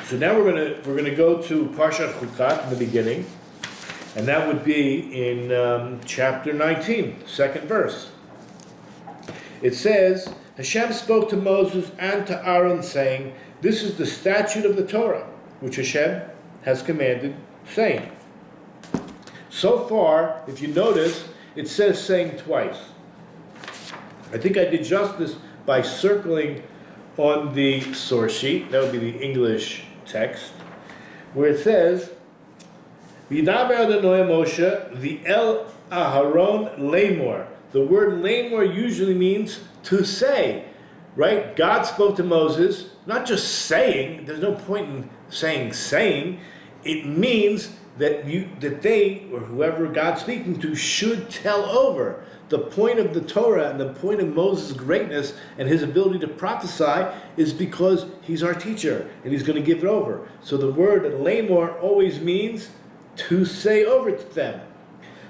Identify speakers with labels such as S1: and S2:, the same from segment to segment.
S1: So now we're gonna go to Parsha Chukat in the beginning, and that would be in chapter 19, second verse. It says, Hashem spoke to Moses and to Aaron, saying, "This is the statute of the Torah, which Hashem has commanded, saying." So far, if you notice, it says saying twice. I think I did justice by circling on the source sheet, that would be the English text, where it says, V'yidaber Adonai Moshe, the El Aharon Lamor. The word Lamor usually means to say, right? God spoke to Moses, not just saying, there's no point in saying, it means that they, or whoever God's speaking to, should tell over. The point of the Torah and the point of Moses' greatness and his ability to prophesy is because he's our teacher and he's going to give it over. So the word lamor always means to say over to them.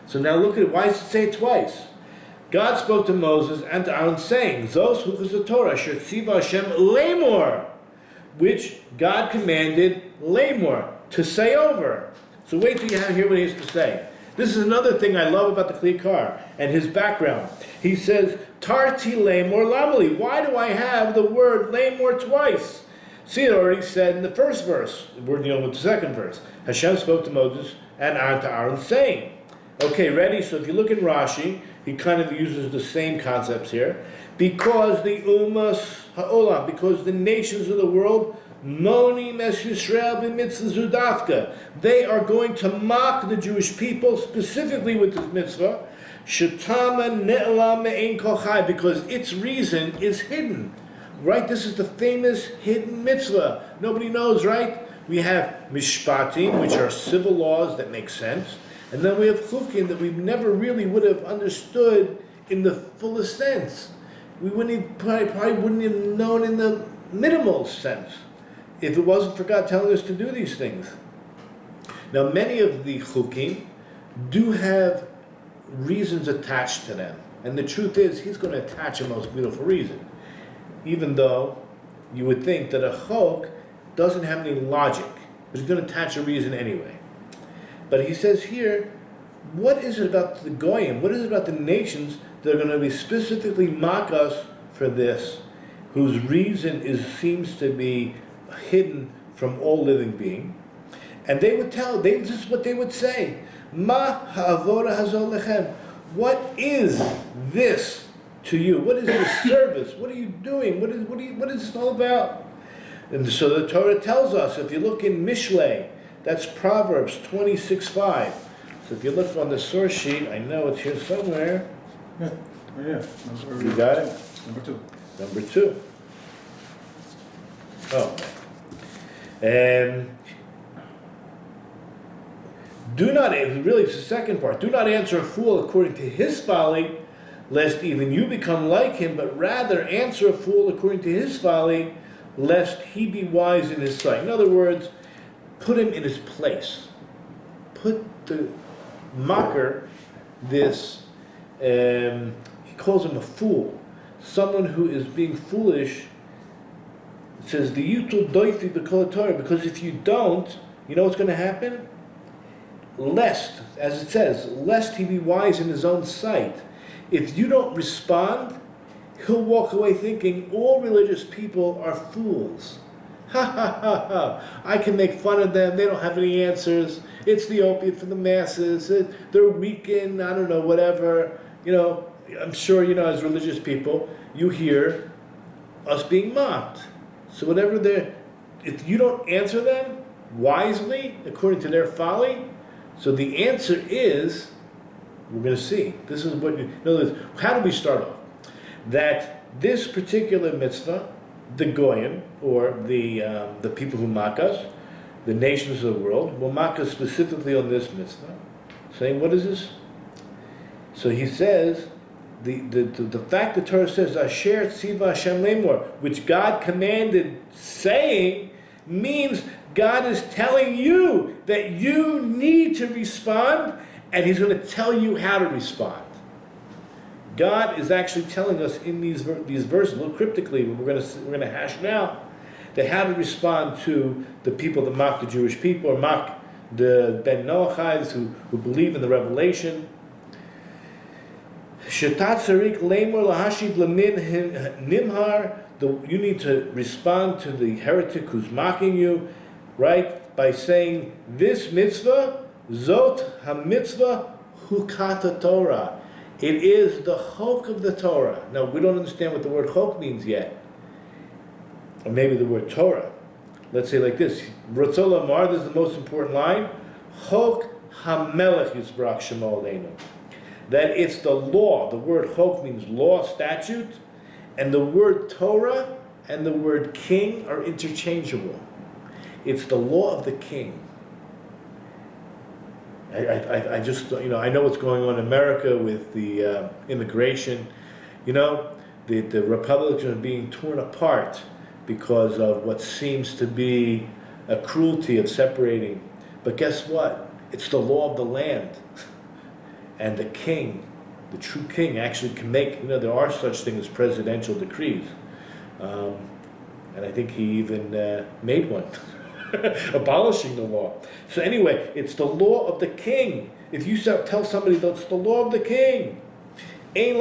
S1: So now look at it. Why does it say it twice? God spoke to Moses and to Aaron, saying, Zos huchos the Torah, asher tziva Hashem lamor, which God commanded lamor, to say over. So wait till you hear what he has to say. This is another thing I love about the Kli Yakar and his background. He says, Tarti lamor lamali. Why do I have the word lamor twice? See, it already said in the first verse. We're dealing with the second verse. Hashem spoke to Moses and to Aaron, saying. Okay, ready? So if you look in Rashi, he kind of uses the same concepts here. Because the Umas Ha'olam, because the nations of the world, Monim es Yisrael b'mitzvah zudafka. They are going to mock the Jewish people, specifically with this mitzvah, Shetama ne'elam me'ein kol chai, because its reason is hidden. Right? This is the famous hidden mitzvah. Nobody knows, right? We have mishpatim, which are civil laws that make sense, and then we have chukim that we never really would have understood in the fullest sense. We probably wouldn't have known in the minimal sense if it wasn't for God telling us to do these things. Now, many of the chukim do have reasons attached to them. And the truth is, he's going to attach a most beautiful reason. Even though you would think that a chok doesn't have any logic, but he's going to attach a reason anyway. But he says here, what is it about the goyim, what is it about the nations that are going to be specifically mock us for this, whose reason seems to be hidden from all living being? And they would this is what they would say. Ma ha'avora hazol lechem. What is this to you? What is this service? What are you doing? What is this all about? And so the Torah tells us, if you look in Mishlei, that's Proverbs 26:5. So if you look on the source sheet, I know it's here somewhere.
S2: Yeah.
S1: You got it? Number two. Oh. Do not, really it's the second part, do not answer a fool according to his folly, lest even you become like him, but rather answer a fool according to his folly, lest he be wise in his sight. In other words, put him in his place. Put the mocker, this, he calls him a fool, someone who is being foolish. It says, the yutul doifi b'kol Torah, because if you don't, you know what's going to happen? Lest, as it says, lest he be wise in his own sight. If you don't respond, he'll walk away thinking all religious people are fools. Ha ha ha ha. I can make fun of them. They don't have any answers. It's the opiate for the masses. They're weakened. I don't know, whatever. You know, I'm sure, you know, as religious people, you hear us being mocked. So whatever if you don't answer them wisely, according to their folly, so the answer is, we're going to see. This is what, in other words, how do we start off? That this particular mitzvah, the goyim, or the people who mock us, the nations of the world, will mock us specifically on this mitzvah, saying, what is this? So he says, the fact the Torah says, Asher tziva Hashem lemor, which God commanded saying, means God is telling you that you need to respond, and he's going to tell you how to respond. God is actually telling us in these verses, a little cryptically, we're going to hash it out, that how to respond to the people that mock the Jewish people, or mock the Ben Noachites who believe in the revelation. You need to respond to the heretic who's mocking you, right? By saying, this mitzvah, zot ha-mitzvah hukat Torah. It is the chok of the Torah. Now, we don't understand what the word chok means yet. Or maybe the word Torah. Let's say like this. Ratzol Amar, this is the most important line. Chok ha-melech yisbrach shemo aleinu. That it's the law. The word chok means law, statute. And the word Torah and the word king are interchangeable. It's the law of the king. I just, I know what's going on in America with the immigration. The Republicans are being torn apart because of what seems to be a cruelty of separating. But guess what? It's the law of the land. And the king, the true king, actually can make, there are such things as presidential decrees. And I think he even made one, abolishing the law. So anyway, it's the law of the king. If you tell somebody that's the law of the king, and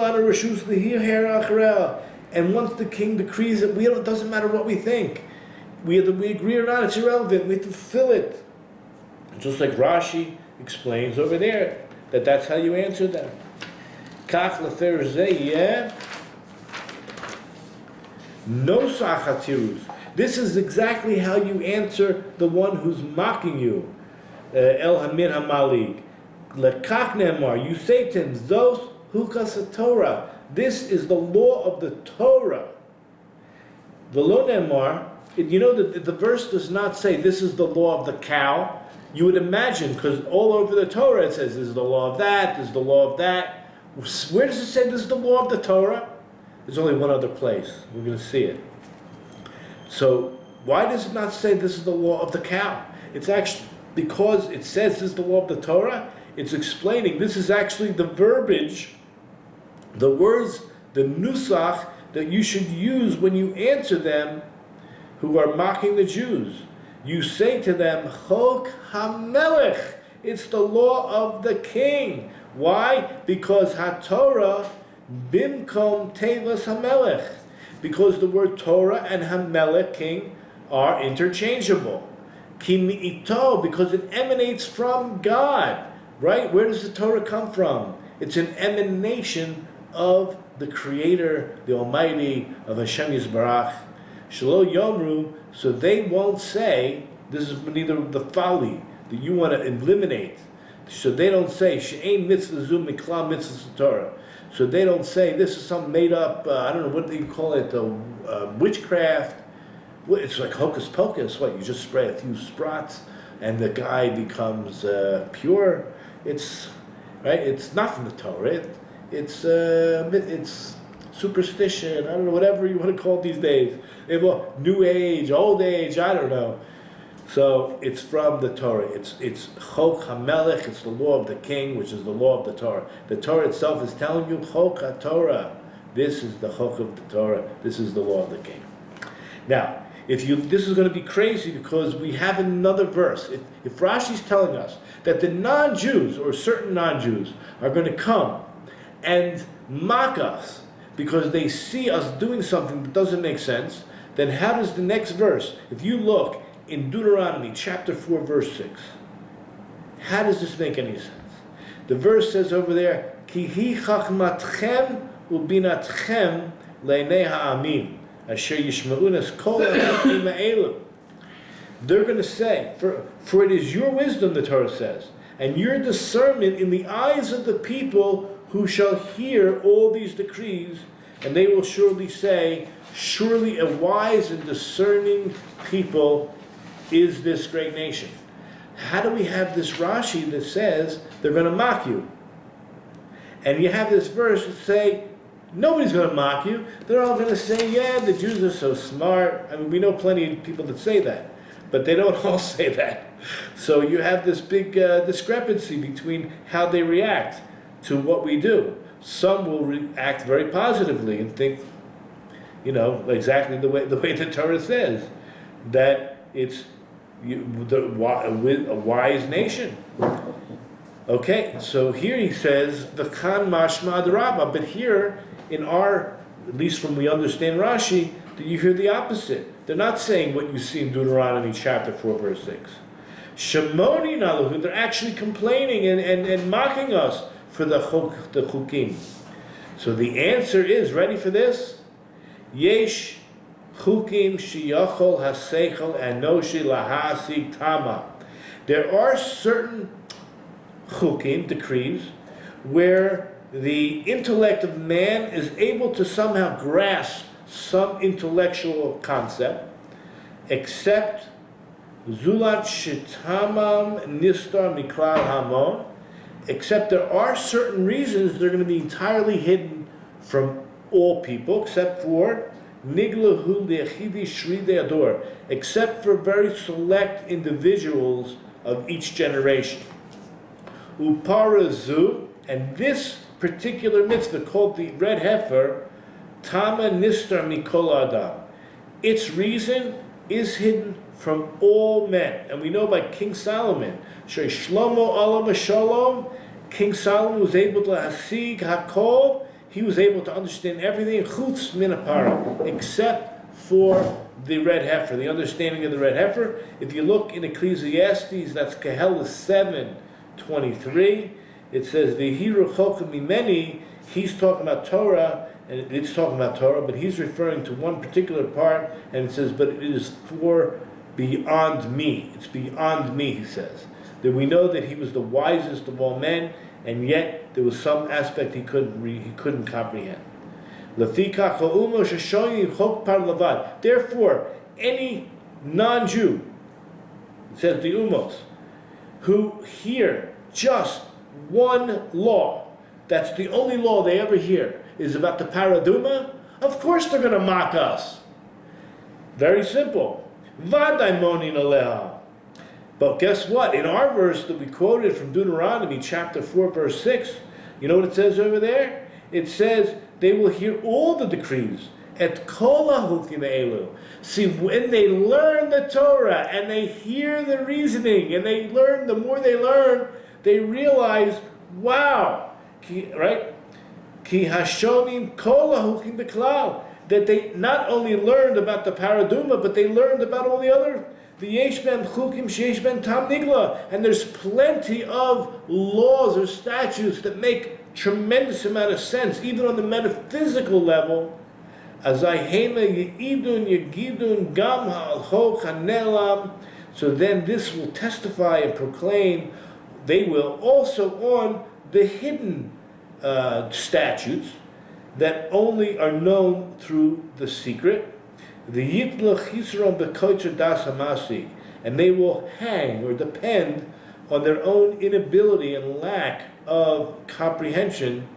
S1: once the king decrees it, it doesn't matter what we think. We agree or not, it's irrelevant. We have to fulfill it. Just like Rashi explains over there, that's how you answer them. Kach leferzeh no sachatirus. This is exactly how you answer the one who's mocking you. El hamir hamalig. Lekach nemar. You say to him, Zos hukas Torah. This is the law of the Torah. V'lo nemar. The verse does not say this is the law of the cow. You would imagine, because all over the Torah it says this is the law of that, this is the law of that. Where does it say this is the law of the Torah? There's only one other place. We're going to see it. So why does it not say this is the law of the cow? It's actually, because it says this is the law of the Torah, it's explaining this is actually the verbiage, the words, the nusach that you should use when you answer them who are mocking the Jews. You say to them, Chok HaMelech. It's the law of the king. Why? Because HaTorah bimkom tevas HaMelech. Because the word Torah and HaMelech, king, are interchangeable. Ki mi'ito, because it emanates from God. Right? Where does the Torah come from? It's an emanation of the Creator, the Almighty, of Hashem Yisbarach. Shelo Yomru, so they won't say, this is neither the folly that you want to eliminate. So they don't say, She'ein mitzvah zu mikla mitzvah Torah. So they don't say, this is some made up, I don't know, what do you call it, witchcraft. It's like hocus pocus. What, you just spray a few sprots and the guy becomes pure? It's, right, it's not from the Torah. It's superstition, I don't know, whatever you want to call it these days. New age, old age, I don't know. So it's from the Torah. It's Chok HaMelech, it's the law of the king, which is the law of the Torah. The Torah itself is telling you, Chok HaTorah. This is the Chok of the Torah. This is the law of the king. Now, this is going to be crazy because we have another verse. If Rashi's telling us that the non-Jews, or certain non-Jews, are going to come and mock us because they see us doing something that doesn't make sense, then how does the next verse, if you look in Deuteronomy chapter 4 verse 6, how does this make any sense? The verse says over there, Ki hi chachmatchem ubinatchem le'nei ha'amim asher yishma'unas kol ha'chim ha'elu. They're going to say, for it is your wisdom, the Torah says, and your discernment in the eyes of the people who shall hear all these decrees, and they will surely say, surely a wise and discerning people is this great nation. How do we have this Rashi that says they're going to mock you? And you have this verse that say, nobody's going to mock you. They're all going to say, yeah, the Jews are so smart. I mean, we know plenty of people that say that, but they don't all say that. So you have this big discrepancy between how they react. to what we do. Some will react very positively and think, exactly the way the Torah says, that it's a wise nation. Okay, so here he says, V'kan mashma d'Rabba, but here, at least from we understand Rashi, that you hear the opposite. They're not saying what you see in Deuteronomy chapter 4, verse 6. Shemoni nalahu, they're actually complaining and mocking us for the chukim. So the answer is, ready for this? Yesh chukim sheyachol haseichel anoshi lahasig tama. There are certain chukim, decrees, where the intellect of man is able to somehow grasp some intellectual concept, except zulat shitamam nistar miklal hamon, except there are certain reasons they're going to be entirely hidden from all people, except for niglahu le'echidi shri de'ador, except for very select individuals of each generation. Uparazu, and this particular mitzvah called the red heifer, Tama Nistar Mikol Adam. Its reason is hidden from all men. And we know by King Solomon, Shlomo Olam Shalom, King Solomon was able to hasig hakol, he was able to understand everything, chutz min hapara, except for the red heifer, the understanding of the red heifer. If you look in Ecclesiastes, that's Kehelah 7:23, it says, V'hiru chokim mimeni, he's talking about Torah, and it's talking about Torah, but he's referring to one particular part, and it says, but it is for beyond me. It's beyond me, he says. That we know that he was the wisest of all men, and yet there was some aspect he couldn't comprehend. Therefore, any non-Jew, it says the umos, who hear just one law, that's the only law they ever hear, is about the paraduma, of course they're going to mock us. Very simple. Vaday monin aleha. But guess what? In our verse that we quoted from Deuteronomy chapter 4, verse 6, you know what it says over there? It says, they will hear all the decrees. Et kol hachukim elu. See, when they learn the Torah and they hear the reasoning and they learn, the more they learn, they realize, wow, right? Ki hashomim kol hachukim beklal. That they not only learned about the paraduma, but they learned about all the other, the yesh ben chukim sheyesh ben tam nigla. And there's plenty of laws or statutes that make tremendous amount of sense, even on the metaphysical level. Azayhema yidun yegidun gam ha'alchok hanelam. So then this will testify and proclaim, they will also on the hidden statutes that only are known through the secret, the yitlach yisron bekoitzer das hamasi, and they will hang or depend on their own inability and lack of comprehension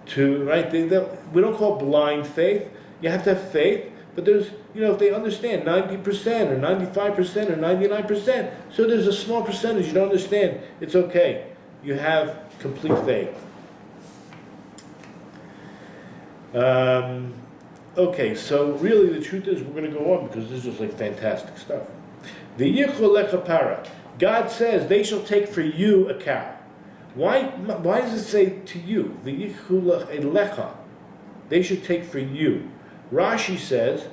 S1: to, right? We don't call it blind faith. You have to have faith, but there's, if they understand 90% or 95% or 99%, so there's a small percentage you don't understand, it's okay. You have complete faith. Okay, so really the truth is we're going to go on because this is like fantastic stuff. The yichol lecha para. God says they shall take for you a cow. Why does it say to you? The yichol lecha. They should take for you. Rashi says,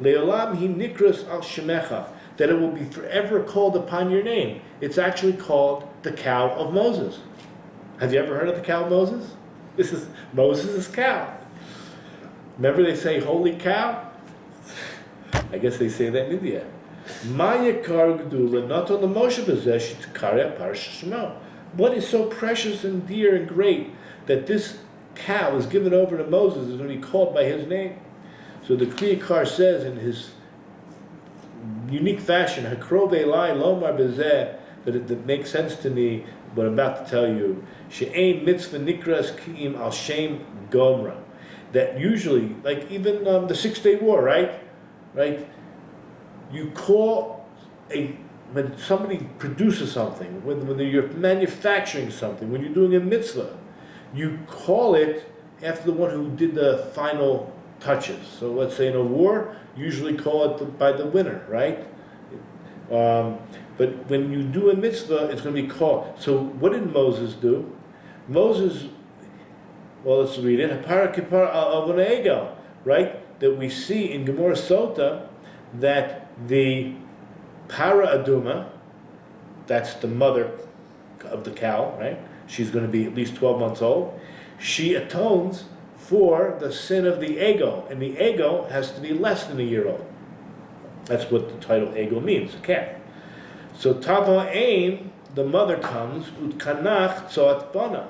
S1: le'olam hi nikras al shemecha, that it will be forever called upon your name. It's actually called the cow of Moses. Have you ever heard of the cow of Moses? This is Moses' cow. Remember they say holy cow? I guess they say that in India. Maya kar gedula not on the Moshe bezesh to karya Parsha Shemo. What is so precious and dear and great that this cow is given over to Moses is going to be called by his name? So the Kriyakar says in his unique fashion, Hakrov Elai Lomar Bezeh, that it makes sense to me what I'm about to tell you. She'ein mitzvah nikras ki'im al shem gomra. That usually, like even the 6-Day War, right? You call when somebody produces something, when you're manufacturing something, when you're doing a mitzvah, you call it after the one who did the final touches. So let's say in a war, you usually call it by the winner, right? But when you do a mitzvah, it's going to be called. So what did Moses do? Moses, well, let's read it. Hapara kipar al avonei egel, right? That we see in Gemara Sota that the para aduma, that's the mother of the cow, right? She's going to be at least 12 months old. She atones for the sin of the ego, and the ego has to be less than a year old. That's what the title ego means, a calf. So tava ain, the mother comes, utkanach tzoat bana,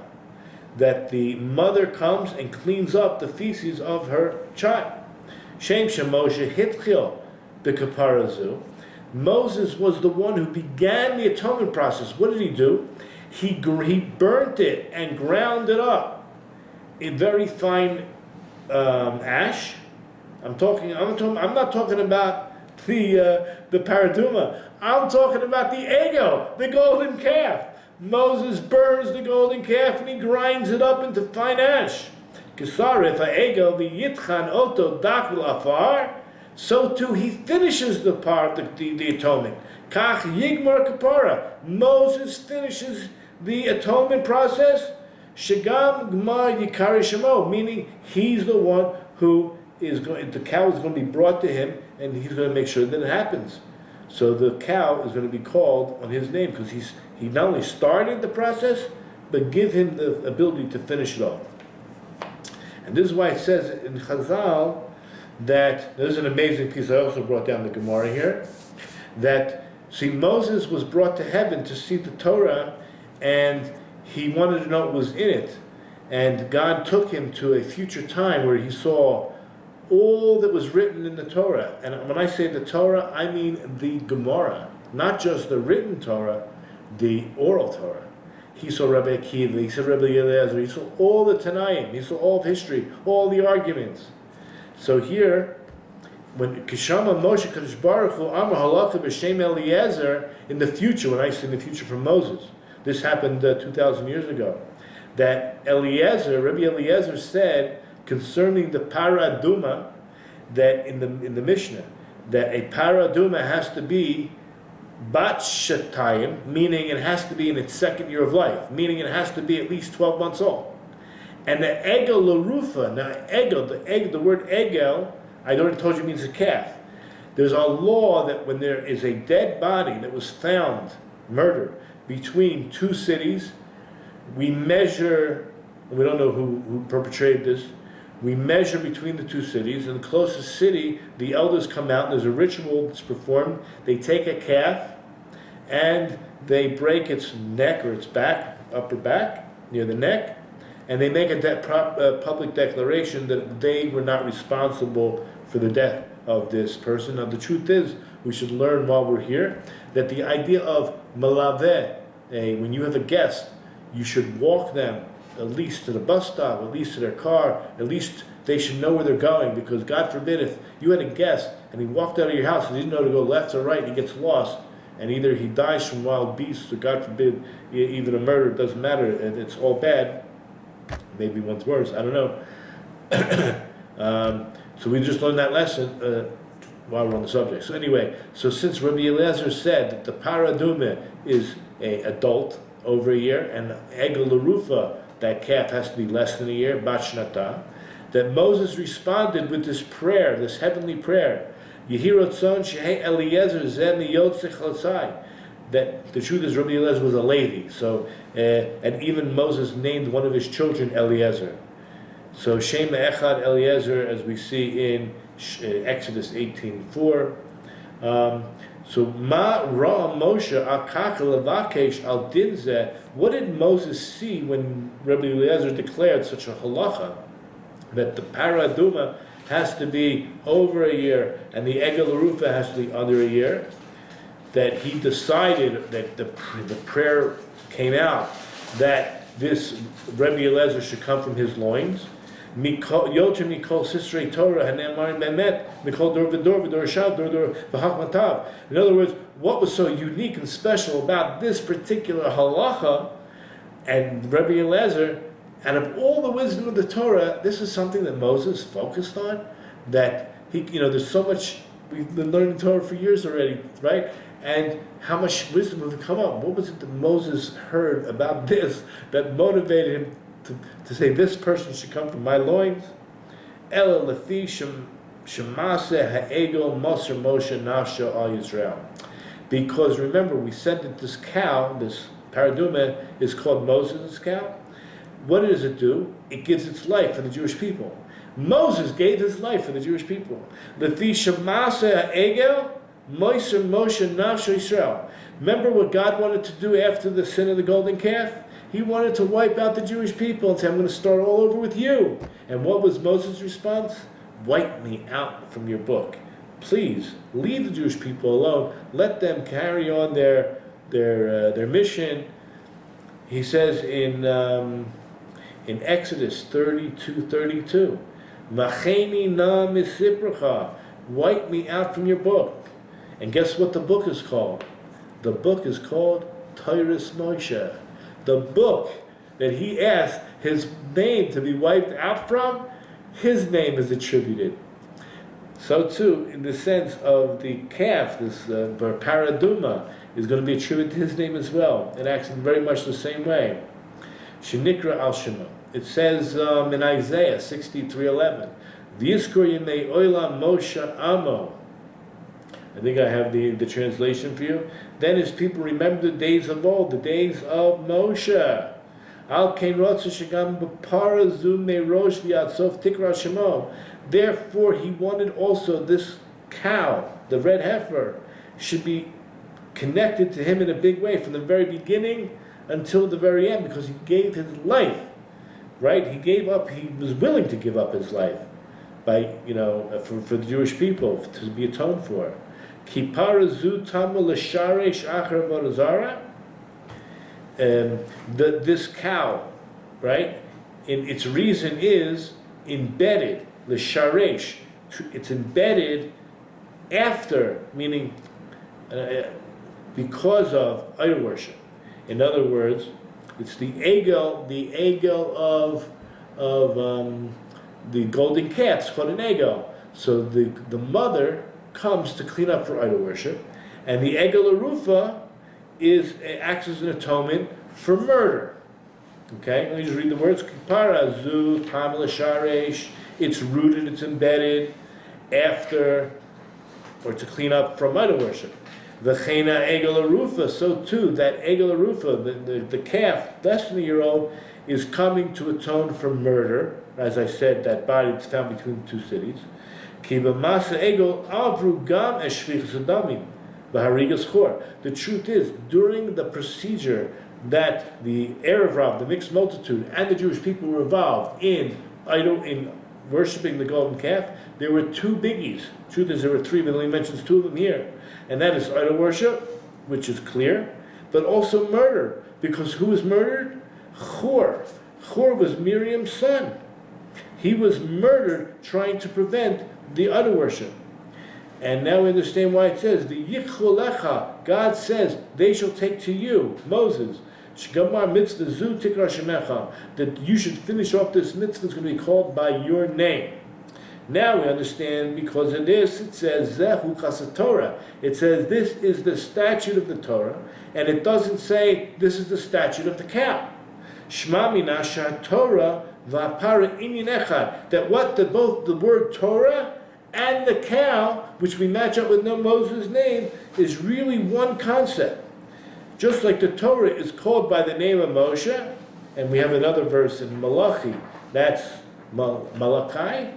S1: that the mother comes and cleans up the feces of her child. Shem Moshe hitchil b'kaparazu. Moses was the one who began the atonement process. What did he do? He burnt it and ground it up in very fine ash. I'm not talking about the paraduma. I'm talking about the ego, the golden calf. Moses burns the golden calf and he grinds it up into fine ash. Kesaref ha'ego v'yitchan oto dakul afar. So too he finishes the atonement. Kach yigmar kapara. Moses finishes the atonement process. Shagam gmar yikari shemo, meaning he's the one who is going. The cow is going to be brought to him, and he's going to make sure that it happens. So the cow is going to be called on his name because he not only started the process, but give him the ability to finish it off. And this is why it says in Chazal that there's an amazing piece. I also brought down the Gemara here. That see, Moses was brought to heaven to see the Torah, and he wanted to know what was in it. And God took him to a future time where he saw all that was written in the Torah. And when I say the Torah, I mean the Gemara, not just the written Torah, the oral Torah. He saw Rabbi Akiva, he saw Rabbi Eliezer, he saw all the Tanaim, he saw all of history, all the arguments. So here, when Kishama Moshe Kadosh Baruch Hu Amar Halacha B'Shem Eliezer, in the future, when I say in the future from Moses, this happened 2,000 years ago, that Eliezer, Rabbi Eliezer said concerning the paraduma, that in the Mishnah, that a paraduma has to be bat shatayim, meaning it has to be in its second year of life, meaning it has to be at least 12 months old. And the egel larufa, now egel, the word egel, I already told you means a calf. There's a law that when there is a dead body that was found, murdered, between two cities, we measure, we don't know who perpetrated this, we measure between the two cities, and the closest city, the elders come out, and there's a ritual that's performed. They take a calf, and they break its neck or its back, upper back, near the neck, and they make a public declaration that they were not responsible for the death of this person. Now the truth is, we should learn while we're here, that the idea of malaveh, when you have a guest, you should walk them at least to the bus stop, at least to their car, at least they should know where they're going, because God forbid if you had a guest and he walked out of your house and he didn't know to go left or right, he gets lost, and either he dies from wild beasts or God forbid even a murder, it doesn't matter, and it's all bad, maybe one's worse, I don't know. So we just learned that lesson while we're on the subject. So anyway, so since Rabbi Eliezer said that the paraduma is an adult over a year, and egel larufa, that calf has to be less than a year, bat shnata, that Moses responded with this prayer, this heavenly prayer, Yehiratzon shehei Eliezer zeh miyotzech l'tzai, that the truth is Rabbi Eliezer was a Levi, so and even Moses named one of his children Eliezer. So Shem Echad Eliezer, as we see in Exodus 18:4. So Ma Ra Moshe Akach Levakesh Al Dinzeh. What did Moses see when Rabbi Eliezer declared such a halacha that the paraduma has to be over a year and the egel larufa has to be under a year? That he decided that the prayer came out that this Rabbi Eliezer should come from his loins. Yoter mikol sisrei Torah hane'amarim bemet mikol dor v'dor v'dor shal dor dor v'hachmatav. In other words, what was so unique and special about this particular halacha? And Rabbi Eliezer out of all the wisdom of the Torah, this is something that Moses focused on, that he, there's so much, we've been learning Torah for years already, right? And how much wisdom would come up? What was it that Moses heard about this that motivated him to say, this person should come from my loins? Ela lefi shemase ha'egel moser Moshe nafsho al Yisrael. Because remember, we said that this cow, this paraduma, is called Moses' cow. What does it do? It gives its life for the Jewish people. Moses gave his life for the Jewish people. Lefi shemase ha'egel moser Moshe nafsho Yisrael. Remember what God wanted to do after the sin of the golden calf? He wanted to wipe out the Jewish people and say, I'm going to start all over with you. And what was Moses' response? Wipe me out from your book. Please, leave the Jewish people alone. Let them carry on their mission. He says in Exodus 32:32, Macheni na misipracha, wipe me out from your book. And guess what the book is called? The book is called Teiras Moshe. The book that he asked his name to be wiped out from, his name is attributed. So too, in the sense of the calf, this paraduma, is going to be attributed to his name as well. It acts in very much the same way. Shenikra al Shema. It says in Isaiah 63:11, V'yizkor yemei olam Moshe amo. I think I have the translation for you. Then his people remember the days of old, the days of Moshe. Al kein rotze shegam b'para zu merosh v'yatsof tikra shemo. Therefore, he wanted also this cow, the red heifer, should be connected to him in a big way from the very beginning until the very end, because he gave his life, right? He was willing to give up his life by, for the Jewish people to be atoned for. This cow, right? Its reason is embedded, l'sharesh. It's embedded after, meaning because of idol worship. In other words, it's the egel of the golden calf. It's called an egel. So the mother comes to clean up for idol worship, and the egel arufa acts as an atonement for murder. Okay, let me just read the words. Kipara zu tam l'sharesh. It's rooted, it's embedded after, or to clean up from idol worship. V'cheina egel arufa. So too, that egel arufa, the calf, less than a year old, is coming to atone for murder. As I said, that body is found between the two cities. The truth is, during the procedure that the Erev Rav, the mixed multitude, and the Jewish people were involved in worshipping the golden calf, there were two biggies. The truth is, there were three, but he mentions two of them here. And that is idol worship, which is clear, but also murder. Because who was murdered? Hur. Hur was Miriam's son. He was murdered trying to prevent the idol worship. And now we understand why it says, the Yikchu Lecha, God says, they shall take to you, Moses, Shgamar mitzvah zu tikra shemecha, that you should finish off this mitzvah, it's going to be called by your name. Now we understand, because in this it says, Zehu Chesed Torah. It says, this is the statute of the Torah, and it doesn't say, this is the statute of the cow. Shma mina Torah v'apara inyan echad, that both the word Torah and the cow, which we match up with Moses' name, is really one concept. Just like the Torah is called by the name of Moshe, and we have another verse in Malachi, that's Malachi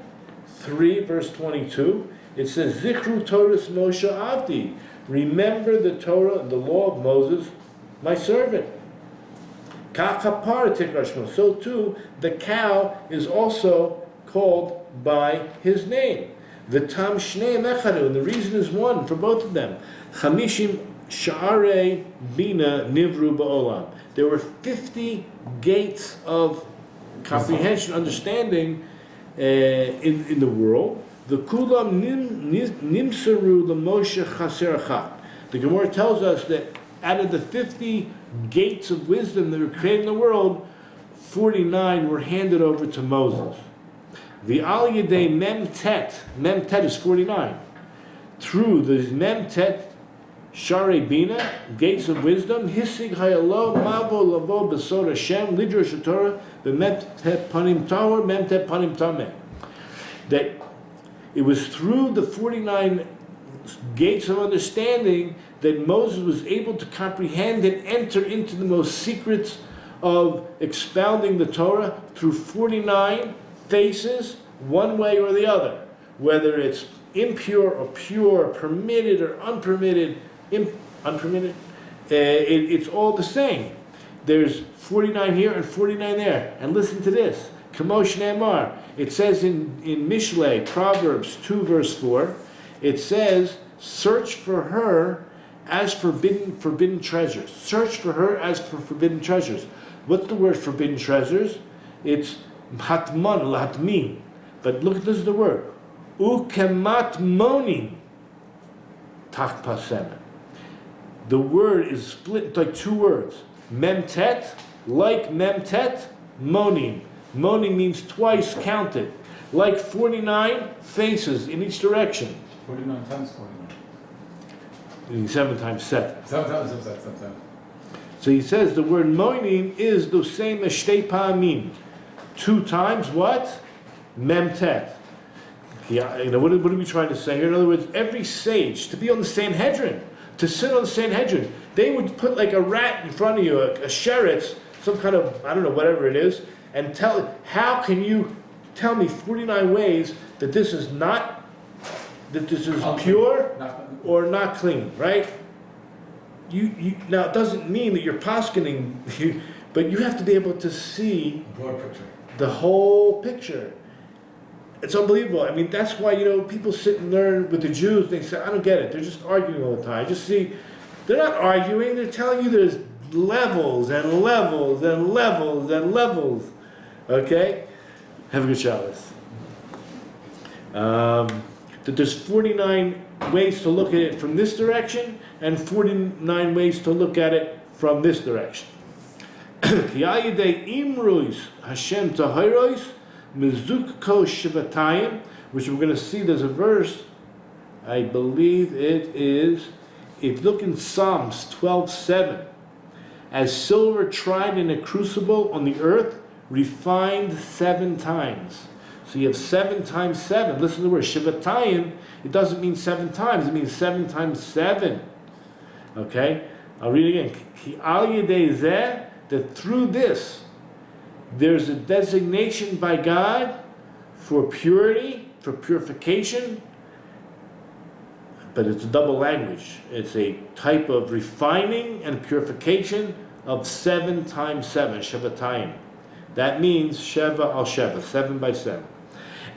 S1: 3, verse 22. It says, Zichru Torahs Moshe Avdi. Remember the Torah, the law of Moses, my servant. So too, the cow is also called by his name. The tam shnei mechanu, and the reason is one for both of them. Chamishim sha'arei bina nivru ba'olam. There were 50 gates of comprehension, understanding in the world. The kulam nimsaru l'Moshe chaser achat. The Gemara tells us that out of the 50 gates of wisdom that were created in the world, 49 were handed over to Moses. The Al Yedei Memtet is 49. Through the Memtet, Sharei Bina, gates of wisdom, Hisig Hayalo, Mavo Lavo Besor Hashem, Lidrosh Torah, Memtet Panim Tower, Memtet Panim Tameh. That it was through the 49 gates of understanding that Moses was able to comprehend and enter into the most secrets of expounding the Torah through 49 faces, one way or the other, whether it's impure or pure, permitted or unpermitted, it's all the same. There's 49 here and 49 there. And listen to this. Kamosh Ne'emar. It says in Mishlei, Proverbs 2 verse 4, it says, search for her as forbidden treasures. Search for her as for forbidden treasures. What's the word forbidden treasures? It's hatman, latmin. But look, this is the word. Ukemat monim tachpasem. The word is split into like two words. Memtet, like memtet, monim. Monim means twice counted. Like 49 faces in each direction.
S2: 49 times 49.
S1: 7 times 7.
S2: 7 times 7.
S1: So he says the word monim is the same as shtei pa'amim. 2 times what? Memtet. What are we trying to say here? In other words, every sage, to be on the Sanhedrin, to sit on the Sanhedrin, they would put like a rat in front of you, a sheretz, some kind of, I don't know, whatever it is, and how can you tell me 49 ways that this is pure or not clean, right? Now, it doesn't mean that you're poskening, but you have to be able to see the whole picture. It's unbelievable. I mean, that's why, people sit and learn with the Jews. They say, I don't get it. They're just arguing all the time. I just see, they're not arguing. They're telling you there's levels and levels and levels and levels. Okay? Have a good Shabbos. That there's 49 ways to look at it from this direction and 49 ways to look at it from this direction. Imruis Hashem Tahirois Mizukko Shivatayim, which we're going to see there's a verse, I believe it is, if you look in Psalms 12:7, as silver tried in a crucible on the earth, refined 7 times. So you have 7 times 7. Listen to the word Shivatayim. It doesn't mean 7 times. It means 7 times 7. Okay? I'll read it again. Ki al yedei zeh, that through this, there's a designation by God for purity, for purification, but it's a double language. It's a type of refining and purification of 7 times 7, Shevatayim. That means Sheva al Sheva, 7 by 7.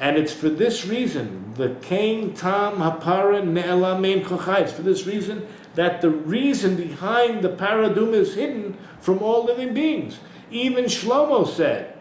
S1: And it's for this reason, the Kain Tam Hapara Ne'ela Mein Kochai. It's for this reason that the reason behind the paraduma is hidden from all living beings. Even Shlomo said,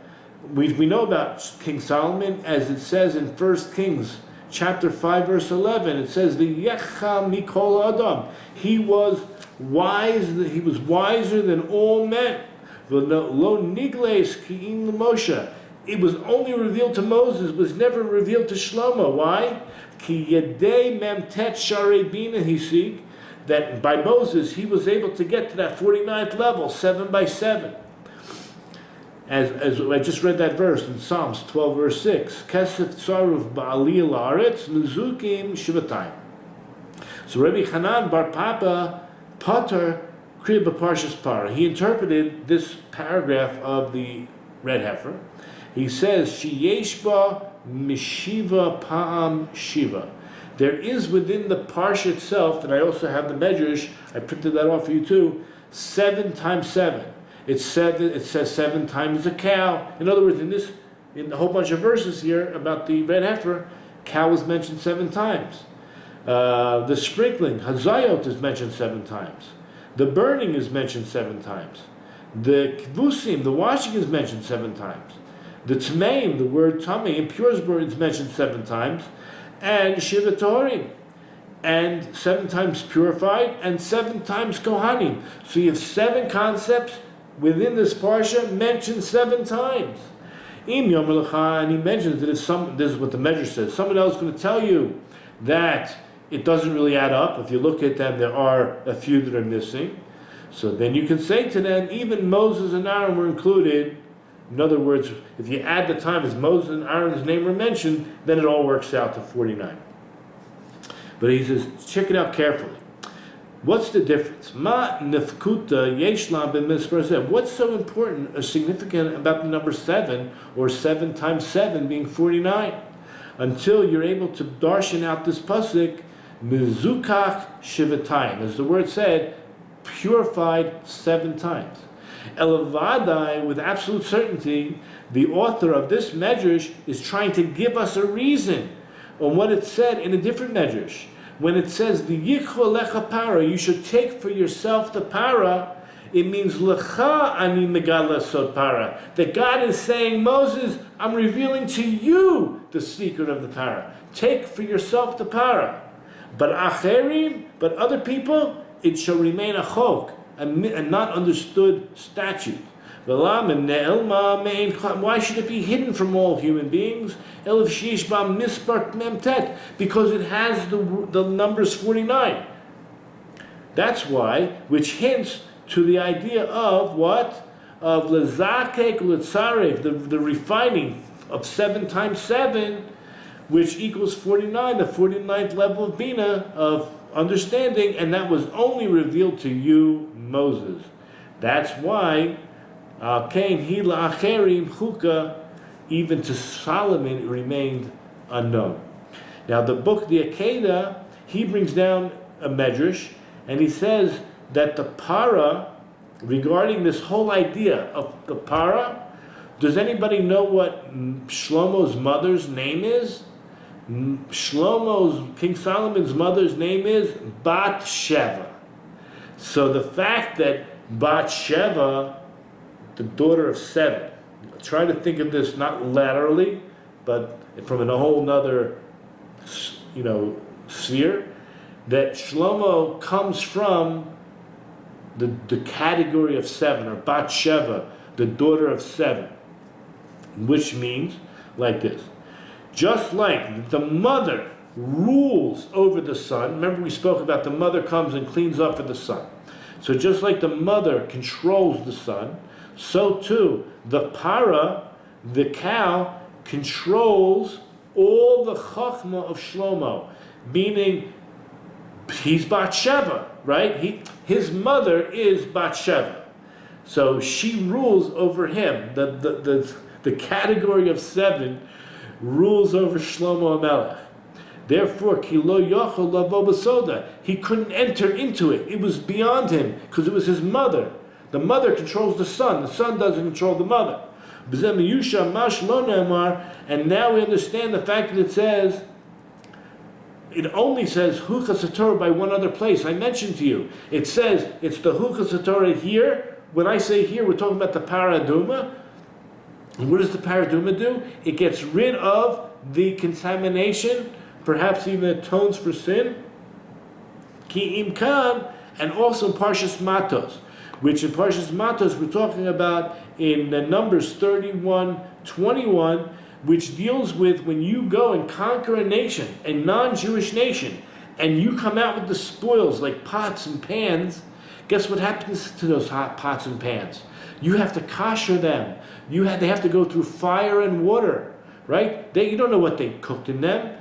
S1: we know about King Solomon, as it says in 1 Kings chapter 5 verse 11, it says, V'yecha mikol adam. He was wiser than all men. Lo nigles ki'im l'Moshe. It was only revealed to Moses, was never revealed to Shlomo. Why? Ki yedei memtet sharei bina hisig. That by Moses he was able to get to that 49th level, 7 by 7. As I just read that verse in Psalms 12 verse 6. Chesed tzaruf ba'aliyah la'aretz mizukim shivatayim. So Rabbi Hanan bar Papa Pater Kriya b'Parshas Parah. He interpreted this paragraph of the red heifer. He says, Sheyesh ba mishiva pa'am shiva. There is within the Parsha itself, and I also have the Medrash, I printed that off for you too, 7 times 7. It says 7 times a cow. In other words, in a whole bunch of verses here about the red heifer, cow is mentioned 7 times. The sprinkling, hazayot, is mentioned 7 times. The burning is mentioned 7 times. The kvusim, the washing, is mentioned 7 times. The tmeim, the word tamei, impure is mentioned 7 times. And Shiva Torim, and 7 times purified, and 7 times Kohanim. So you have 7 concepts within this Parsha mentioned 7 times. Im Yom Lecha, and he mentions that this is what the measure says, someone else is going to tell you that it doesn't really add up. If you look at them, there are a few that are missing. So then you can say to them, even Moses and Aaron were included. In other words, if you add the time as Moses and Aaron's name were mentioned, then it all works out to 49. But he says, check it out carefully. What's the difference? Ma nefkuta yesh lam b'misper. What's so important or significant about the number 7, or 7 times 7 being 49? Until you're able to darshan out this pasuk, mizukach shivatayim, as the word said, purified 7 times. Elavadai, with absolute certainty, the author of this medrash is trying to give us a reason on what it said in a different medrash. When it says, V'yichol lecha para, you should take for yourself the para, it means lecha ani megala sod para. That God is saying, Moses, I'm revealing to you the secret of the para. Take for yourself the para. But acherim, but other people, it shall remain a chok, a not understood statute. Why should it be hidden from all human beings? Because it has the numbers 49. That's why, which hints to the idea of what? Of lezakek letzarev, the refining of 7 times 7, which equals 49, the 49th level of Bina, of understanding, and that was only revealed to you, Moses. That's why even to Solomon it remained unknown. Now the book, the Educator, he brings down a medrash, and he says that the para, regarding this whole idea of the para, does anybody know what Shlomo's mother's name is? King Solomon's mother's name is Bat Sheva. So the fact that Bat Sheva, the daughter of 7, try to think of this not laterally, but from a whole nother, sphere, that Shlomo comes from the category of 7, or Bat Sheva, the daughter of 7, which means like this. Just like the mother rules over the son, remember we spoke about the mother comes and cleans up for the son. So just like the mother controls the son, so too the para, the cow, controls all the chachma of Shlomo, meaning he's Bat Sheva, right? His mother is Bat Sheva, so she rules over him. The category of 7 rules over Shlomo HaMelech. Therefore, ki lo yochel lavo b'soda, he couldn't enter into it. It was beyond him because it was his mother. The mother controls the son doesn't control the mother. And now we understand the fact that it only says Huchas HaTorah by one other place. I mentioned to you, it says it's the Huchas HaTorah here. When I say here, we're talking about the Paraduma. And what does the Paraduma do? It gets rid of the contamination, perhaps even atones for sin. Ki im kan, and also Parshas Matos, which in Parshas Matos we're talking about in Numbers 31:21, which deals with when you go and conquer a nation, a non-Jewish nation, and you come out with the spoils like pots and pans. Guess what happens to those hot pots and pans? You have to kosher them. They have to go through fire and water, right? You don't know what they cooked in them.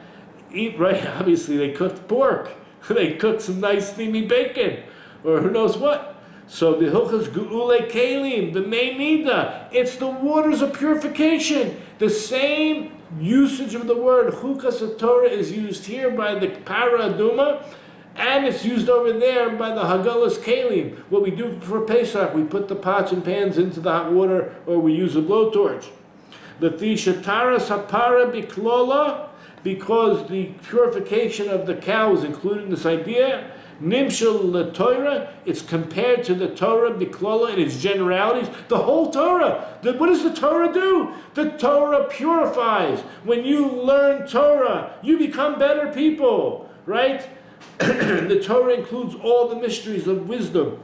S1: Right? Obviously, they cooked pork. They cooked some nice steamy bacon, or who knows what. So the Hilchas Ge'ule Kelim, the Meinida, it's the waters of purification. The same usage of the word Chukas HaTorah is used here by the Para Aduma, and it's used over there by the Hagalas Kelim. What we do for Pesach, we put the pots and pans into the hot water, or we use a blowtorch. Lefi Shataras HaPara Biklola, because the purification of the cow is included in this idea. Nimshal LeTorah, it's compared to the Torah Biklola in its generalities. The whole Torah. What does the Torah do? The Torah purifies. When you learn Torah, you become better people, right? The Torah includes all the mysteries of wisdom.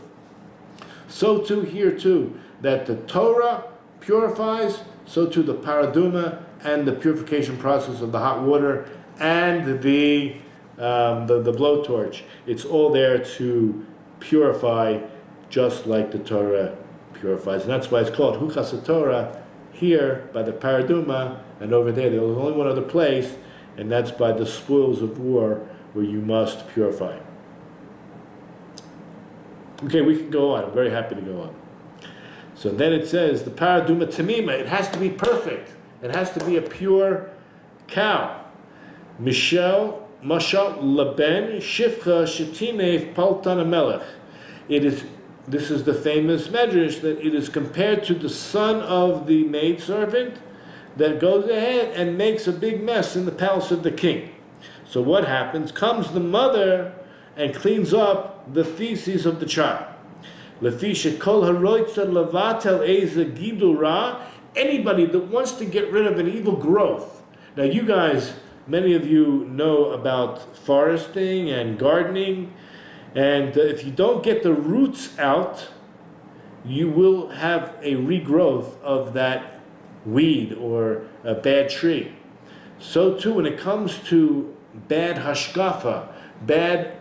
S1: So too here too. that the Torah purifies, so too the paraduma and the purification process of the hot water and the blowtorch. It's all there to purify, just like the Torah purifies. And that's why it's called Hukas Torah here by the paraduma, and over there there's only one other place, and that's by the spoils of war where you must purify. Okay, we can go on. I'm very happy to go on. So then it says, the paraduma tamima, it has to be perfect. It has to be a pure cow. Mashal laben shifcha shetinev paltan melech. This is the famous medrash that it is compared to the son of the maidservant that goes ahead and makes a big mess in the palace of the king. So what happens? Comes the mother and cleans up the feces of the child. Anybody that wants to get rid of an evil growth. Now you guys, many of you know about foresting and gardening, and if you don't get the roots out, you will have a regrowth of that weed or a bad tree. So too when it comes to bad hashkafa, bad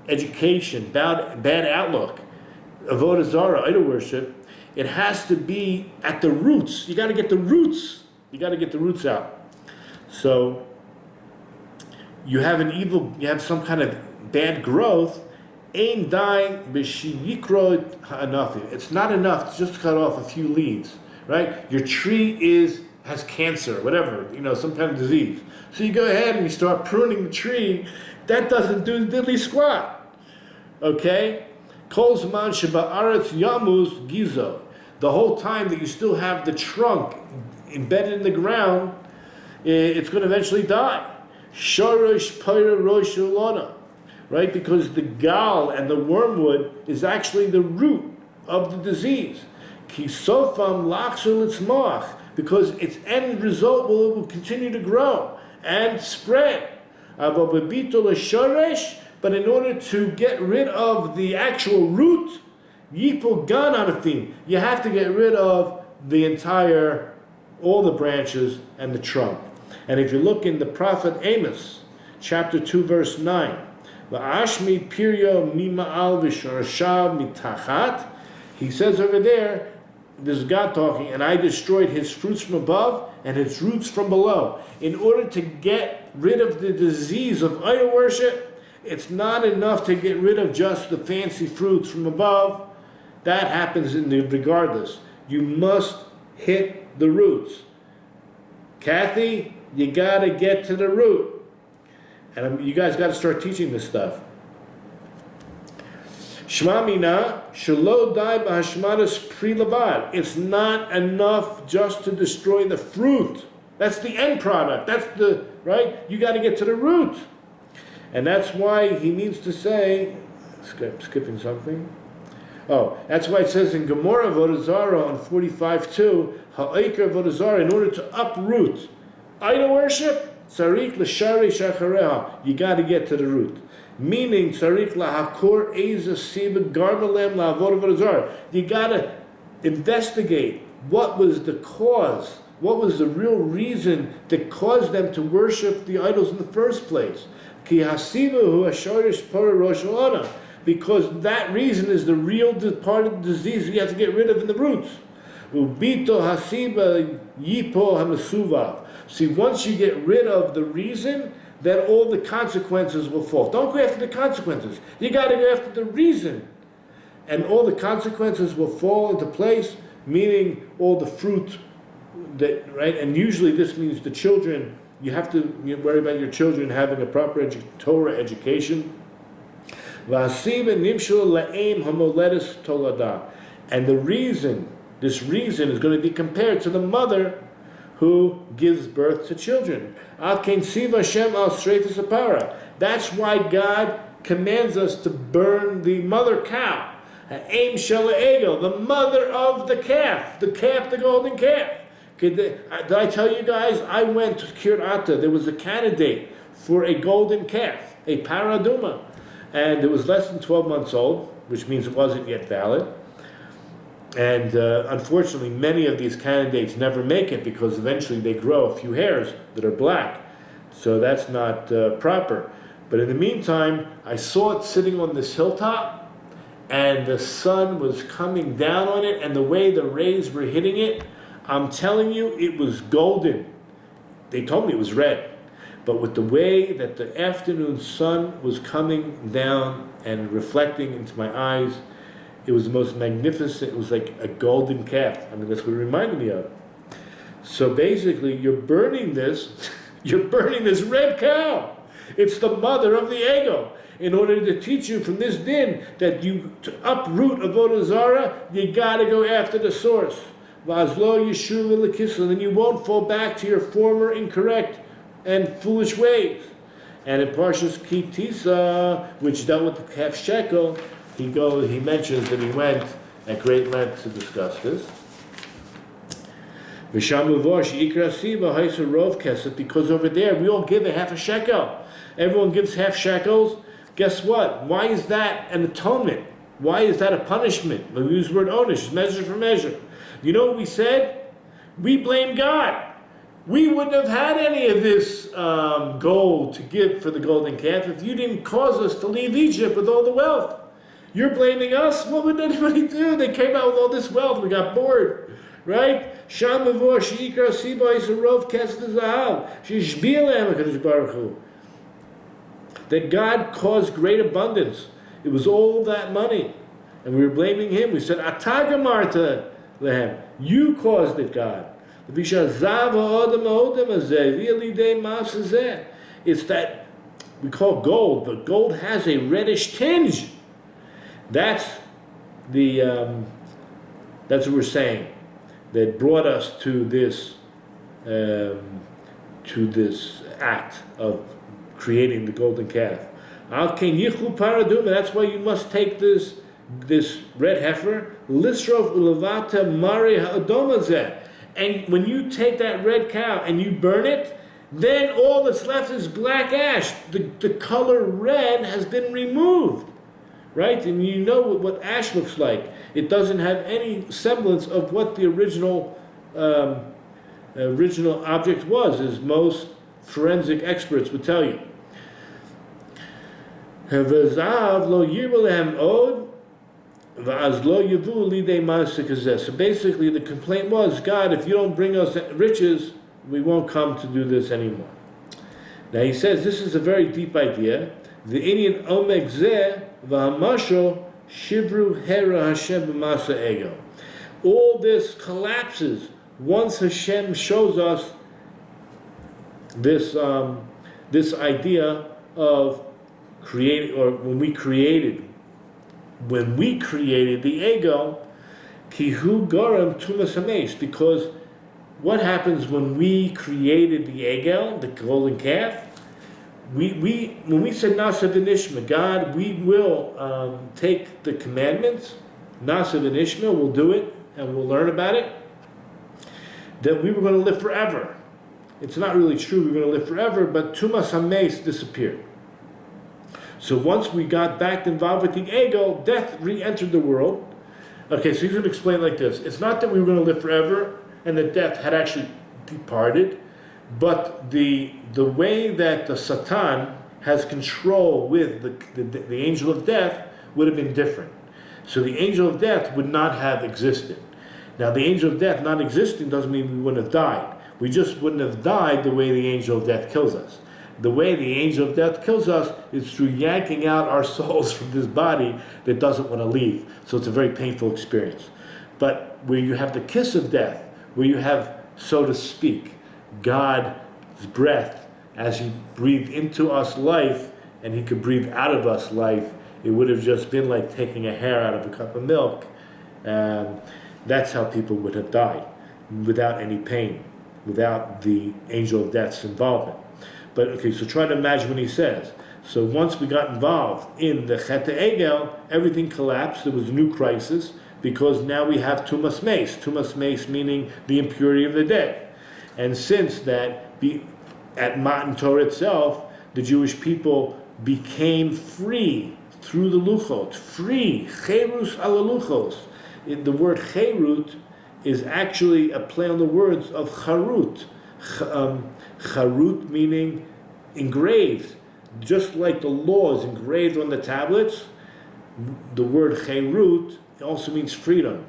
S1: education, bad outlook, avodah zarah, idol worship, it has to be at the roots. You got to get the roots. You got to get the roots out. So you have some kind of bad growth. Ein dai b'shiyikro ha'anafi. It's not enough to just cut off a few leaves, right? Your tree has cancer, whatever, some kind of disease. So you go ahead and you start pruning the tree. That doesn't do diddly squat. Okay? Kol zman sheba'aretz yamuz gizo. The whole time that you still have the trunk embedded in the ground, it's going to eventually die. Shorosh pyra rosh ulana. Right? Because the gal and the wormwood is actually the root of the disease. Ki sofam lachshul itzmach. Because its end result will continue to grow and spread. But in order to get rid of the actual root, yipol gan anafim, you have to get rid of all the branches and the trunk. And if you look in the prophet Amos, chapter 2, verse 9, V'ashmi piryo mima'al v'shorashav mitachat, he says over there, this is God talking, and I destroyed his fruits from above and his roots from below. In order to get rid of the disease of idol worship, it's not enough to get rid of just the fancy fruits from above. That happens regardless. You must hit the roots. Kathy, you got to get to the root. And you guys got to start teaching this stuff. Shma mina shelo dai b'hashmadas pri levad. It's not enough just to destroy the fruit. That's the end product. That's right? You got to get to the root. And that's why he needs to say, skipping something. Oh, that's why it says in Gemara Avodah Zarah on 45:2, ha'ikar Avodah Zarah, in order to uproot idol worship, tzarich l'shari shachareha, you got to get to the root. Meaning, tzarich lahakor eza siba garmalem la'avod Avodah Zarah. You got to investigate what was the cause, what was the real reason that caused them to worship the idols in the first place. Ki hasiba hu ashorish para rosh hashanah. Because that reason is the real part of the disease you have to get rid of in the roots. Ubito hasiba yipo hamasuvav. See, once you get rid of the reason, then all the consequences will fall. Don't go after the consequences. You got to go after the reason. And all the consequences will fall into place, meaning all the fruit, right? And usually this means the children, you have to worry about your children having a proper Torah education. And the reason, this reason is going to be compared to the mother who gives birth to children. That's why God commands us to burn the mother cow, the mother of the calf, the golden calf. Did I tell you guys, I went to Kiryat, there was a candidate for a golden calf, a paraduma. And it was less than 12 months old, which means it wasn't yet valid. And unfortunately, many of these candidates never make it because eventually they grow a few hairs that are black. So that's not proper. But in the meantime, I saw it sitting on this hilltop, and the sun was coming down on it, and the way the rays were hitting it, I'm telling you, it was golden. They told me it was red. But with the way that the afternoon sun was coming down and reflecting into my eyes, it was the most magnificent. It was like a golden calf. I mean, that's what it reminded me of. So basically, you're burning this red cow. It's the mother of the ego. In order to teach you from this din that you, to uproot Avodah Zarah, you got to go after the source. V'azlo yishuv l'kisel, and you won't fall back to your former incorrect and foolish ways. And in Parsha Chukat, which dealt with the calf shekel, he mentions that he went at great length to discuss this. Because over there we all give a half a shekel. Everyone gives half shekels. Guess what? Why is that an atonement? Why is that a punishment? We use the word onish, measure for measure. You know what we said? We blame God. We wouldn't have had any of this gold to give for the golden calf if you didn't cause us to leave Egypt with all the wealth. You're blaming us? What would anybody do? They came out with all this wealth. We got bored. Right? That God caused great abundance. It was all that money. And we were blaming him. We said, Atagamarta lehem. You caused it, God. It's that we call gold, but gold has a reddish tinge. That's what we're saying. That brought us to this act of creating the golden calf. And that's why you must take this red heifer, lisrov ulavata mari ha'adomazeh. And when you take that red cow and you burn it, then all that's left is black ash. The color red has been removed, right? And you know what ash looks like. It doesn't have any semblance of what the original object was, as most forensic experts would tell you. So basically the complaint was, God, if you don't bring us riches, we won't come to do this anymore. Now he says this is a very deep idea. The Indian omek zeh v'hamasho shivru hera Hashem b'masa ego. All this collapses once Hashem shows us this idea of creating, or when we created the ego, kihu garam tumas hameis, because what happens when we created the ego, the golden calf? When we said nasa v'nishma, God, we will take the commandments, nasa v'nishma, we'll do it and we'll learn about it, that we were going to live forever. It's not really true we were going to live forever, but tumas hameis disappeared. So once we got back involved with the ego, death re-entered the world. Okay, so he's going to explain like this. It's not that we were going to live forever and that death had actually departed, but the way that the Satan has control with the angel of death would have been different. So the angel of death would not have existed. Now the angel of death not existing doesn't mean we wouldn't have died. We just wouldn't have died the way the angel of death kills us. The way the angel of death kills us is through yanking out our souls from this body that doesn't want to leave. So it's a very painful experience. But where you have the kiss of death, where you have, so to speak, God's breath, as he breathed into us life, and he could breathe out of us life, it would have just been like taking a hair out of a cup of milk. That's how people would have died, without any pain, without the angel of death's involvement. But okay, so try to imagine what he says. So once we got involved in the Chet Egel, everything collapsed. There was a new crisis because now we have Tumas Meis. Tumas Meis meaning the impurity of the dead. And since that, at Matan Torah itself, the Jewish people became free through the Luchot. Free. Cherus ala Luchos. the word cherut is actually a play on the words of charut. Charut meaning engraved. Just like the law is engraved on the tablets, the word cherut also means freedom.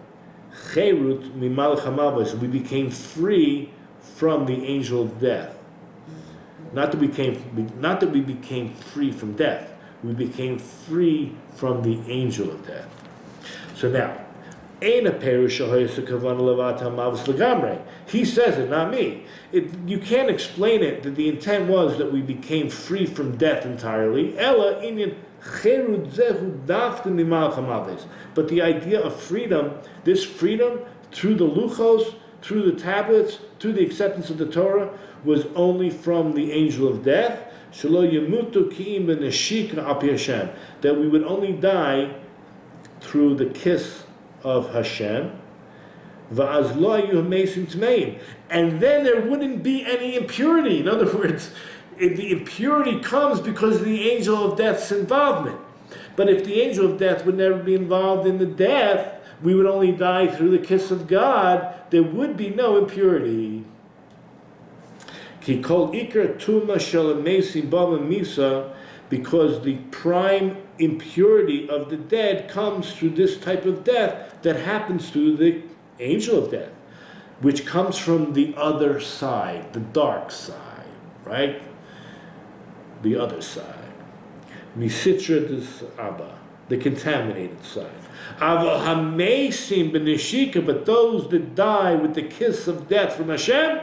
S1: Cherut mimalach hamavos. We became free from the angel of death. Not that we became free from death. We became free from the angel of death. So now, he says it, not me. You can't explain it that the intent was that we became free from death entirely. But the idea of freedom, this freedom through the luchos, through the tablets, through the acceptance of the Torah, was only from the angel of death. That we would only die through the kiss of Hashem. And then there wouldn't be any impurity. In other words, if the impurity comes because of the angel of death's involvement. But if the angel of death would never be involved in the death, we would only die through the kiss of God, there would be no impurity. Because the prime impurity of the dead comes through this type of death that happens through the angel of death, which comes from the other side, the dark side, right? The other side. Misitra des Abba, the contaminated side. Ava hamesim b'neshika, but those that die with the kiss of death from Hashem,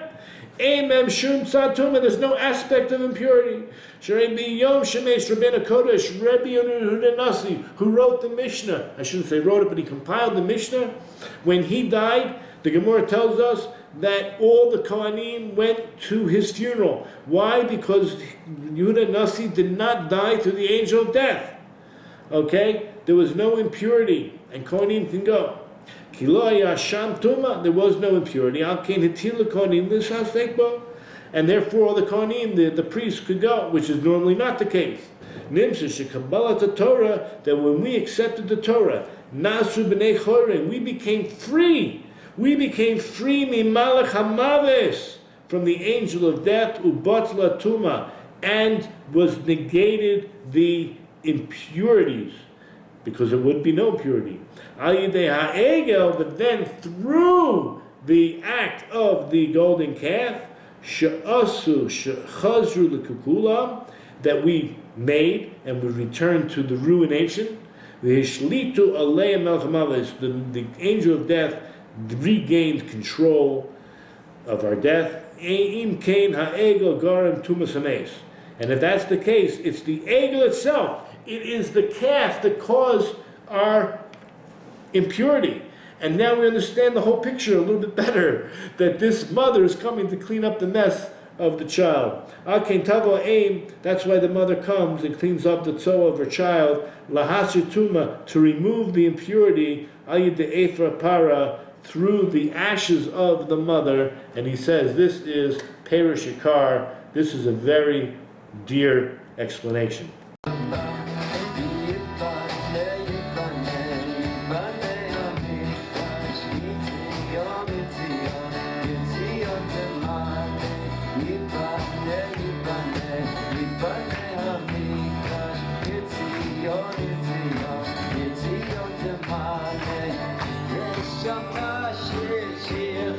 S1: Amen. Shum tzatuma. There's no aspect of impurity. Sharei biyom shemesh Rabbeinu Kodesh Rabbi Aaron Dovid, who wrote the Mishnah. I shouldn't say wrote it, but he compiled the Mishnah. When he died, the Gemara tells us that all the Kohanim went to his funeral. Why? Because Yehuda Nasi did not die through the angel of death. Okay, there was no impurity, and Kohanim can go. There was no impurity. And therefore all the Kohanim, the priests, could go, which is normally not the case. That when we accepted the Torah, we became free. We became free mimalach hamaves, from the angel of death, ubatla tuma, and was negated the impurities, because there would be no impurity. But then through the act of the golden calf, that we made and we returned to the ruination, the angel of death regained control of our death. And if that's the case, it's the egel itself. It is the calf that caused our impurity. And now we understand the whole picture a little bit better, that this mother is coming to clean up the mess of the child. That's why the mother comes and cleans up the tzoah of her child, to remove the impurity, through the ashes of the mother. And he says this is Parsha Chukat. This is a very dear explanation.
S3: Shama shir shir